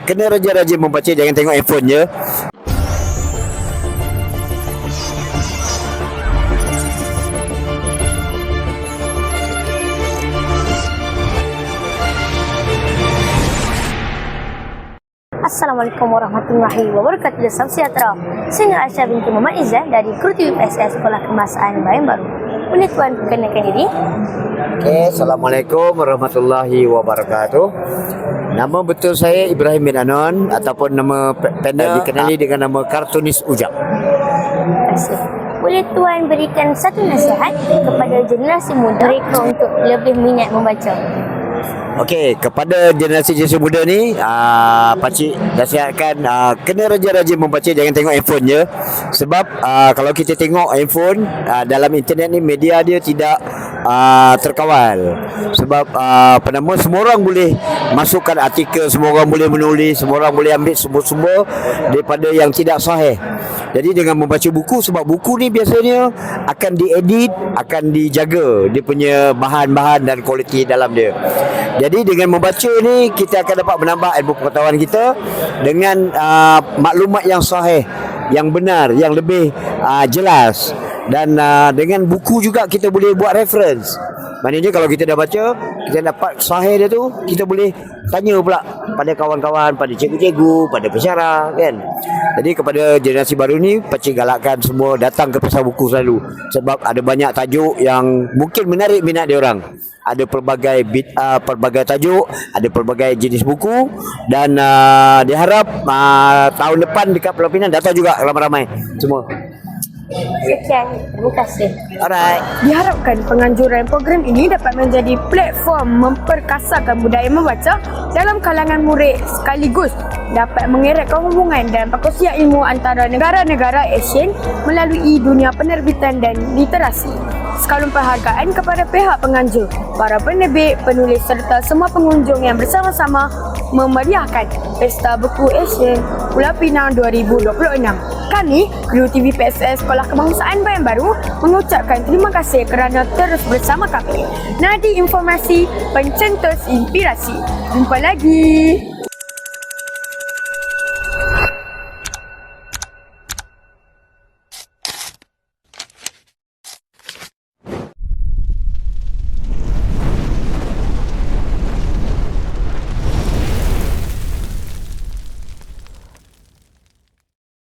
kena rajin-rajin membaca, jangan tengok handphone je. Assalamualaikum warahmatullahi wabarakatuh. Salam sejahtera. Saya Aisyah binti Muhammad Izzah dari Kru TV PSS Sekolah Kebangsaan Bayan Baru. Boleh tuan perkenalkan diri? Okey, Assalamualaikum warahmatullahi wabarakatuh. Nama betul saya Ibrahim bin Anon ataupun nama panel dikenali dengan nama kartunis Ujang. Terima kasih. Boleh tuan berikan satu nasihat kepada generasi muda mereka untuk lebih minat membaca? Okey, kepada generasi muda ni, pakcik nasihatkan kena rajin-rajin membaca, jangan tengok handphone je. Sebab kalau kita tengok handphone, dalam internet ni media dia tidak terkawal. Sebab semua orang boleh masukkan artikel, semua orang boleh menulis, semua orang boleh ambil sumber-sumber daripada yang tidak sahih. Jadi dengan membaca buku, sebab buku ni biasanya akan diedit, akan dijaga dia punya bahan-bahan dan kualiti dalam dia. Jadi dengan membaca ni kita akan dapat menambah ilmu pengetahuan kita dengan maklumat yang sahih, yang benar, yang lebih jelas. Dan dengan buku juga kita boleh buat reference. Maknanya kalau kita dah baca, kita dapat sahih dia tu, kita boleh tanya pula pada kawan-kawan, pada cikgu-cikgu, pada pensyarah kan. Jadi kepada generasi baru ni, pakcik galakkan semua datang ke pasar buku selalu. Sebab ada banyak tajuk yang mungkin menarik minat dia orang. Ada pelbagai tajuk, ada pelbagai jenis buku, dan diharap tahun depan dekat Pulau Pinang datang juga ramai-ramai semua. Sekian, terima kasih. Alright. Diharapkan penganjuran program ini dapat menjadi platform memperkasakan budaya membaca dalam kalangan murid sekaligus dapat mengeratkan hubungan dan perkongsian ilmu antara negara-negara Asian melalui dunia penerbitan dan literasi. Sekalun penghargaan kepada pihak penganjur, para penerbit, penulis serta semua pengunjung yang bersama-sama memeriahkan Pesta Buku Asian Pulau Pinang 2026. Kami, Kru TV PSS Sekolah Kebangsaan Bayan Baru mengucapkan terima kasih kerana terus bersama kami. Nadi informasi, pencetus inspirasi. Jumpa lagi.